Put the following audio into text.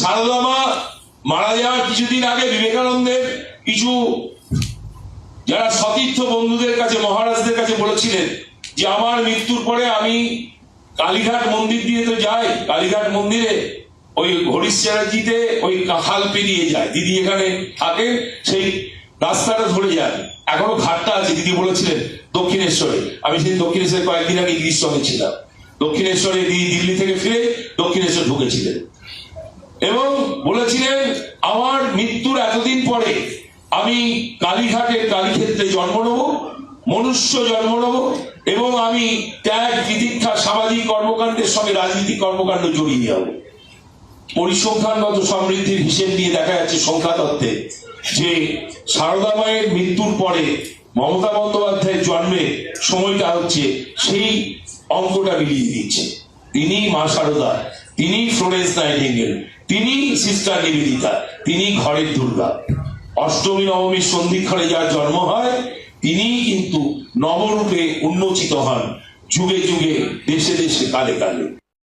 সারদা মা মারা যাওয়ার কিছুদিন আগে বিবেকানন্দের কিছু যারা সতীর্থ বন্ধুদের কাছে, মহারাজদের কাছে বলেছিলেন যে আমার মৃত্যুর পরে আমি কালীঘাট মন্দির দিয়ে তো যাই, কালীঘাট মন্দিরে ওই হরিশ চ্যাটার্জিতে ওই খাল পেরিয়ে যায়, দিদি এখানে থাকে, সেই রাস্তাটা ধরে যায়, এখনো ঘাটটা আছে। দিদি বলেছিলেন দক্ষিণেশ্বরে, আমি সেই দক্ষিণেশ্বরে কয়েকদিন আগে দিদির সঙ্গে ছিলাম। দক্ষিণেশ্বরে দিদি দিল্লি থেকে ফিরে দক্ষিণেশ্বর ঢুকেছিলেন এবং বলেছিলেন আমার মৃত্যুর এতদিন পরে আমি কালীঘাটের কালীক্ষেত্রে জন্ম নেব, মনুষ্য জন্ম নেব এবং আমি ত্যাগ তিতিক্ষা সামাজিক কর্মকাণ্ডের সঙ্গে রাজনৈতিক কর্মকাণ্ড জড়িয়ে যাব। পরিসংখ্যানগত সমৃদ্ধির হিসেব নিয়ে দেখা যাচ্ছে সংখ্যা তত্ত্বে যে সারদা মায়ের মৃত্যুর পরে মমতা বন্দ্যোপাধ্যায়ের জন্মের সময়টা হচ্ছে সেই অঙ্কটা মিলিয়ে দিচ্ছে। তিনি মা সারদা, তিনি ফ্লোরেন্স নাইটিঙ্গেল, তিনি সিস্টার নিবেদিতা, তিনি ঘরের দুর্গা। অষ্টমী নবমীর সন্ধিক্ষণে যার জন্ম হয় তিনি কিন্তু নবরূপে উন্মোচিত হন যুগে যুগে, দেশে দেশে, কালে কালে।